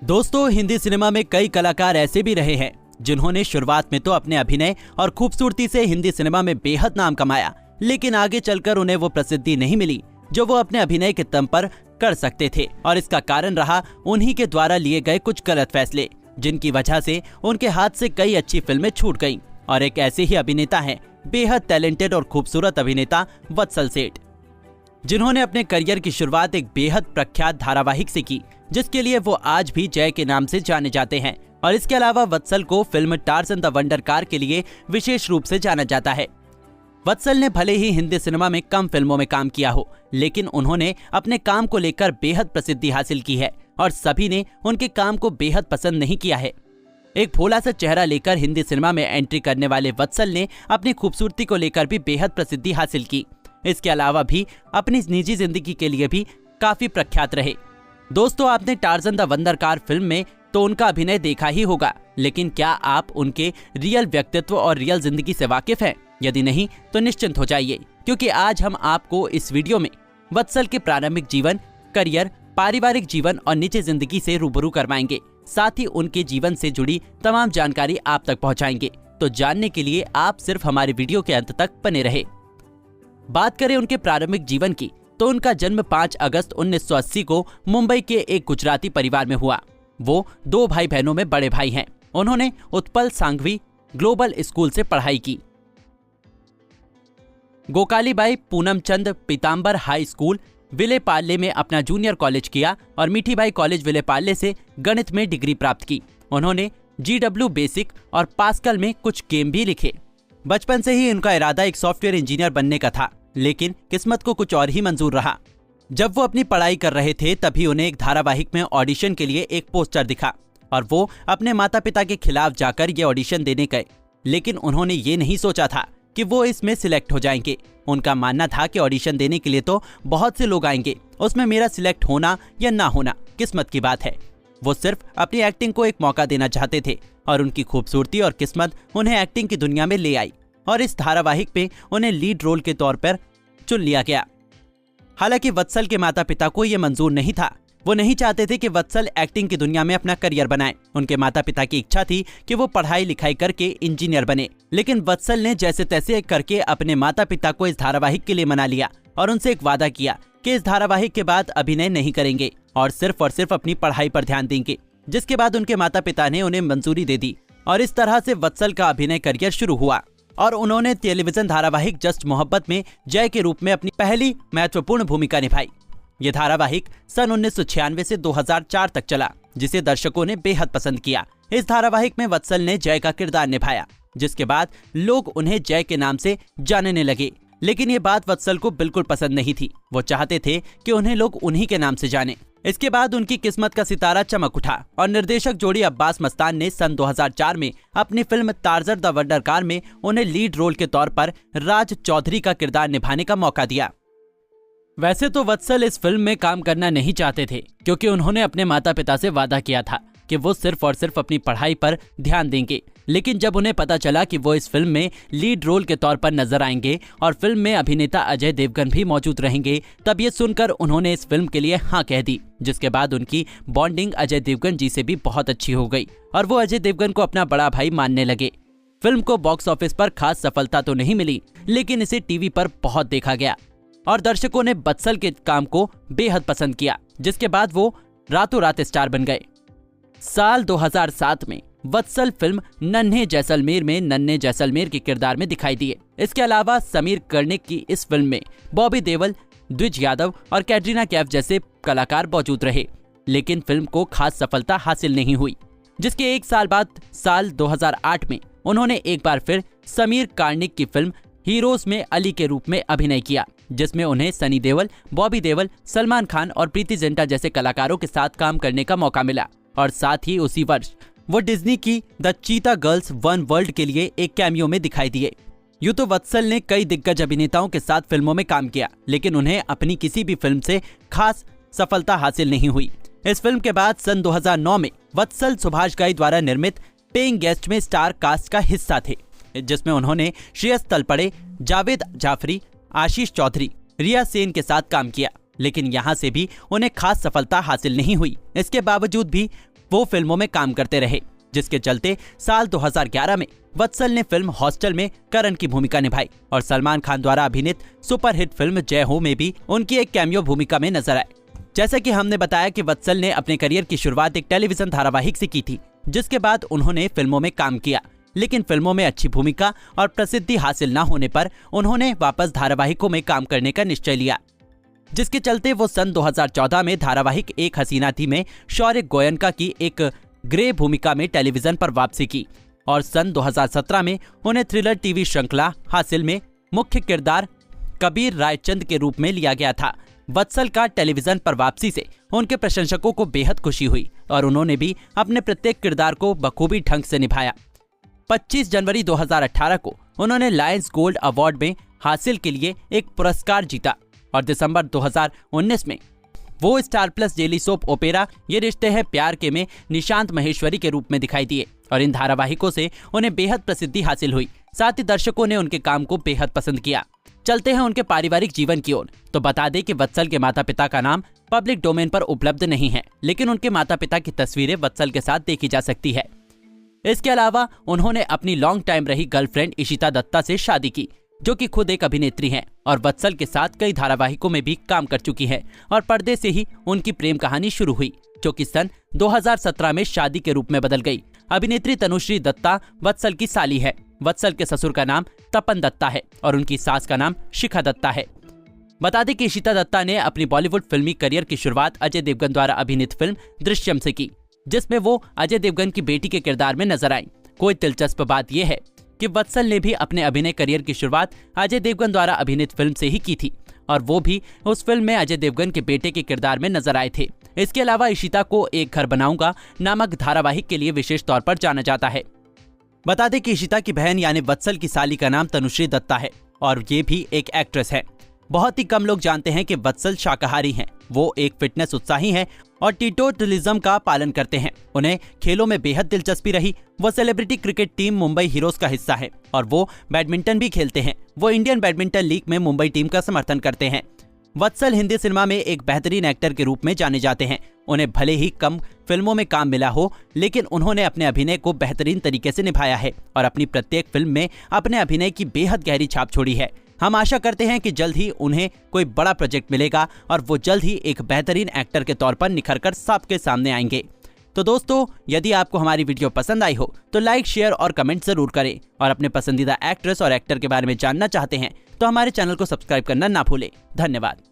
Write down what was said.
दोस्तों, हिंदी सिनेमा में कई कलाकार ऐसे भी रहे हैं जिन्होंने शुरुआत में तो अपने अभिनय और खूबसूरती से हिंदी सिनेमा में बेहद नाम कमाया, लेकिन आगे चलकर उन्हें वो प्रसिद्धि नहीं मिली जो वो अपने अभिनय के दम पर कर सकते थे। और इसका कारण रहा उन्हीं के द्वारा लिए गए कुछ गलत फैसले, जिनकी वजह से उनके हाथ से कई अच्छी फिल्में छूट गईं। और एक ऐसे ही अभिनेता हैं बेहद टैलेंटेड और खूबसूरत अभिनेता वत्सल सेठ, जिन्होंने अपने करियर की शुरुआत एक बेहद प्रख्यात धारावाहिक से की, जिसके लिए वो आज भी जय के नाम से जाने जाते हैं। और इसके अलावा वत्सल को film Tarzan the wonder car के लिए विशेष रूप से जाना जाता है। वत्सल ने भले ही हिंदी सिनेमा में कम फिल्मों में काम किया हो, लेकिन उन्होंने अपने काम को लेकर बेहद प्रसिद्धि हासिल की है और सभी ने उनके काम को बेहद पसंद नहीं किया है। एक भोला सा चेहरा लेकर हिंदी सिनेमा में एंट्री करने वाले वत्सल ने अपनी खूबसूरती को लेकर भी बेहद प्रसिद्धि हासिल की। इसके अलावा भी अपनी निजी जिंदगी के लिए भी काफी प्रख्यात रहे। दोस्तों, आपने Tarzan the wonder car film में तो उनका अभिनय देखा ही होगा, लेकिन क्या आप उनके रियल व्यक्तित्व और रियल जिंदगी से वाकिफ हैं? यदि नहीं तो निश्चिंत हो जाइए, क्योंकि आज हम आपको इस वीडियो में वत्सल के प्रारंभिक जीवन, करियर, पारिवारिक जीवन और निजी जिंदगी से रूबरू करवाएंगे। साथ ही उनके जीवन से जुड़ी तमाम जानकारी आप तक पहुंचाएंगे। तो जानने के लिए आप सिर्फ हमारे वीडियो के अंत तक बने रहे। बात करें उनके प्रारंभिक जीवन की, तो उनका जन्म 5 अगस्त 1980 को मुंबई के एक गुजराती परिवार में हुआ। वो 2 भाई बहनों में बड़े भाई हैं। उन्होंने उत्पल सांघवी ग्लोबल स्कूल से पढ़ाई की, गोकालीबाई पूनमचंद पीताम्बर हाई स्कूल विलेपार्ले में अपना जूनियर कॉलेज किया और मीठीबाई कॉलेज विलेपार्ले से गणित में डिग्री प्राप्त की। उन्होंने GW बेसिक और पास्कल में कुछ गेम भी लिखे। बचपन से ही उनका इरादा एक सॉफ्टवेयर इंजीनियर बनने का था, लेकिन किस्मत को कुछ और ही मंजूर रहा। जब वो अपनी पढ़ाई कर रहे थे तभी उन्हें एक धारावाहिक में ऑडिशन के लिए एक पोस्टर दिखा और वो अपने माता पिता के खिलाफ जाकर ये ऑडिशन देने गए। लेकिन उन्होंने ये नहीं सोचा था कि वो इसमें सिलेक्ट हो जाएंगे। उनका मानना था कि ऑडिशन देने के लिए तो बहुत से लोग आएंगे, उसमें मेरा सिलेक्ट होना या ना होना किस्मत की बात है। वो सिर्फ अपनी एक्टिंग को एक मौका देना चाहते थे और उनकी खूबसूरती और किस्मत उन्हें एक्टिंग की दुनिया में ले आई और इस धारावाहिक पे उन्हें लीड रोल के तौर पर चुन लिया गया। हालांकि वत्सल के माता पिता को ये मंजूर नहीं था। वो नहीं चाहते थे कि वत्सल एक्टिंग की दुनिया में अपना करियर बनाए। उनके माता पिता की इच्छा थी कि वो पढ़ाई लिखाई करके इंजीनियर बने, लेकिन वत्सल ने जैसे तैसे करके अपने माता पिता को इस धारावाहिक के लिए मना लिया और उनसे एक वादा किया कि इस धारावाहिक के बाद अभिनय नहीं करेंगे और सिर्फ अपनी पढ़ाई पर ध्यान देंगे। जिसके बाद उनके माता पिता ने उन्हें मंजूरी दे दी और इस तरह से वत्सल का अभिनय करियर शुरू हुआ और उन्होंने टेलीविजन धारावाहिक जस्ट मोहब्बत में जय के रूप में अपनी पहली महत्वपूर्ण भूमिका निभाई। ये धारावाहिक सन 1996 से 2004 तक चला, जिसे दर्शकों ने बेहद पसंद किया। इस धारावाहिक में वत्सल ने जय का किरदार निभाया, जिसके बाद लोग उन्हें जय के नाम से जानने लगे। लेकिन ये बात वत्सल को बिल्कुल पसंद नहीं थी। वो चाहते थे कि उन्हें लोग उन्हीं के नाम से जाने। इसके बाद उनकी किस्मत का सितारा चमक उठा और निर्देशक जोड़ी अब्बास मस्तान ने सन 2004 में अपनी film Tarzan the wonder car में उन्हें लीड रोल के तौर पर राज चौधरी का किरदार निभाने का मौका दिया। वैसे तो वत्सल इस फिल्म में काम करना नहीं चाहते थे, क्योंकि उन्होंने अपने माता पिता से वादा किया था कि वो सिर्फ और सिर्फ अपनी पढ़ाई पर ध्यान देंगे। लेकिन जब उन्हें पता चला कि वो इस फिल्म में लीड रोल के तौर पर नजर आएंगे और फिल्म में अभिनेता अजय देवगन भी मौजूद रहेंगे, तब ये सुनकर उन्होंने इस फिल्म के लिए हाँ कह दी। जिसके बाद उनकी बॉन्डिंग अजय देवगन जी से भी बहुत अच्छी हो गई और वो अजय देवगन को अपना बड़ा भाई मानने लगे। फिल्म को बॉक्स ऑफिस पर खास सफलता तो नहीं मिली, लेकिन इसे टीवी पर बहुत देखा गया और दर्शकों ने वत्सल के काम को बेहद पसंद किया, जिसके बाद वो रातों रात स्टार बन गए। साल 2007 में वत्सल फिल्म नन्हे जैसलमेर में नन्हे जैसलमेर के किरदार में दिखाई दिए। इसके अलावा समीर कर्णिक की इस फिल्म में बॉबी देओल, द्विज यादव और कैटरीना कैफ जैसे कलाकार मौजूद रहे, लेकिन फिल्म को खास सफलता हासिल नहीं हुई। जिसके एक साल बाद साल 2008 में उन्होंने एक बार फिर समीर कर्णिक की फिल्म हीरोज में अली के रूप में अभिनय किया, जिसमें उन्हें सनी देओल, बॉबी देओल, सलमान खान और प्रीति जिंटा जैसे कलाकारों के साथ काम करने का मौका मिला। और साथ ही उसी वर्ष वो डिज्नी की द चीता गर्ल्स वन वर्ल्ड के लिए एक कैमियो में दिखाई दिए। यूं तो वत्सल ने कई दिग्गज अभिनेताओं के साथ फिल्मों में काम किया, लेकिन उन्हें अपनी किसी भी फिल्म से खास सफलता हासिल नहीं हुई। इस फिल्म के बाद सन 2009 में वत्सल सुभाष घई द्वारा निर्मित पेइंग गेस्ट में स्टार कास्ट का हिस्सा थे, जिसमें उन्होंने श्रेयस तलपड़े, जावेद जाफरी, आशीष चौधरी, रिया सेन के साथ काम किया, लेकिन यहाँ से भी उन्हें खास सफलता हासिल नहीं हुई। इसके बावजूद भी वो फिल्मों में काम करते रहे, जिसके चलते साल 2011 में वत्सल ने फिल्म हॉस्टल में करण की भूमिका निभाई और सलमान खान द्वारा अभिनीत सुपरहिट फिल्म जय हो में भी उनकी एक कैमियो भूमिका में नजर आए। जैसा कि हमने बताया कि वत्सल ने अपने करियर की शुरुआत एक टेलीविजन धारावाहिक से की थी, जिसके बाद उन्होंने फिल्मों में काम किया, लेकिन फिल्मों में अच्छी भूमिका और प्रसिद्धि हासिल न होने पर उन्होंने वापस धारावाहिकों में काम करने का निश्चय लिया, जिसके चलते वो सन 2014 में धारावाहिक एक हसीना थी में शौर्य गोयनका की एक ग्रे भूमिका में टेलीविजन पर वापसी की और सन 2017 में उन्हें थ्रिलर टीवी श्रृंखला हासिल में मुख्य किरदार कबीर रायचंद के रूप में लिया गया था। वत्सल का टेलीविजन पर वापसी से उनके प्रशंसकों को बेहद खुशी हुई और उन्होंने भी अपने प्रत्येक किरदार को बखूबी ढंग से निभाया। 25 जनवरी 2018 को उन्होंने लायंस गोल्ड अवार्ड में हासिल के लिए एक पुरस्कार जीता और दिसंबर 2019 में वो star plus daily soap opera ये रिश्ते हैं प्यार के में निशांत महेश्वरी के रूप में दिखाई दिए और इन धारावाहिकों से उन्हें बेहद प्रसिद्धि हासिल हुई। साथ ही दर्शकों ने उनके काम को बेहद पसंद किया। चलते हैं उनके पारिवारिक जीवन की ओर, तो बता दें कि वत्सल के माता पिता का नाम पब्लिक डोमेन पर उपलब्ध नहीं है, लेकिन उनके माता पिता की तस्वीरें वत्सल के साथ देखी जा सकती है। इसके अलावा उन्होंने अपनी लॉन्ग टाइम रही गर्लफ्रेंड इशिता दत्ता से शादी की, जो कि खुद एक अभिनेत्री हैं और वत्सल के साथ कई धारावाहिकों में भी काम कर चुकी हैं और पर्दे से ही उनकी प्रेम कहानी शुरू हुई, जो कि सन 2017 में शादी के रूप में बदल गई। अभिनेत्री तनुश्री दत्ता वत्सल की साली है। वत्सल के ससुर का नाम तपन दत्ता है और उनकी सास का नाम शिखा दत्ता है। बता दें कि इशिता दत्ता ने अपनी बॉलीवुड फिल्मी करियर की शुरुआत अजय देवगन द्वारा अभिनीत फिल्म दृश्यम से की, जिसमें वो अजय देवगन की बेटी के किरदार में नजर आई। कोई दिलचस्प बात यह है कि वत्सल ने भी अपने अभिनय करियर की शुरुआत अजय देवगन द्वारा अभिनीत फिल्म से ही की थी और वो भी उस फिल्म में अजय देवगन के बेटे के किरदार में नजर आए थे। इसके अलावा इशिता को एक घर बनाऊंगा नामक धारावाहिक के लिए विशेष तौर पर जाना जाता है। बता दें कि इशिता की बहन यानी वत्सल की साली का नाम तनुश्री दत्ता है और ये भी एक एक्ट्रेस है। बहुत ही कम लोग जानते हैं कि वत्सल शाकाहारी हैं। वो एक फिटनेस उत्साही हैं और टीटोटलिज्म का पालन करते हैं। उन्हें खेलों में बेहद दिलचस्पी रही। वो celebrity cricket team Mumbai heroes का हिस्सा है और वो बैडमिंटन भी खेलते हैं। वो इंडियन बैडमिंटन लीग में मुंबई टीम का समर्थन करते हैं। वत्सल हिंदी सिनेमा में एक बेहतरीन एक्टर के रूप में जाने जाते हैं। उन्हें भले ही कम फिल्मों में काम मिला हो, लेकिन उन्होंने अपने अभिनय को बेहतरीन तरीके से निभाया है और अपनी प्रत्येक फिल्म में अपने अभिनय की बेहद गहरी छाप छोड़ी है। हम आशा करते हैं कि जल्द ही उन्हें कोई बड़ा प्रोजेक्ट मिलेगा और वो जल्द ही एक बेहतरीन एक्टर के तौर पर निखरकर सबके सामने आएंगे। तो दोस्तों, यदि आपको हमारी वीडियो पसंद आई हो तो लाइक, शेयर और कमेंट जरूर करें और अपने पसंदीदा एक्ट्रेस और एक्टर के बारे में जानना चाहते हैं तो हमारे चैनल को सब्सक्राइब करना ना भूलें। धन्यवाद।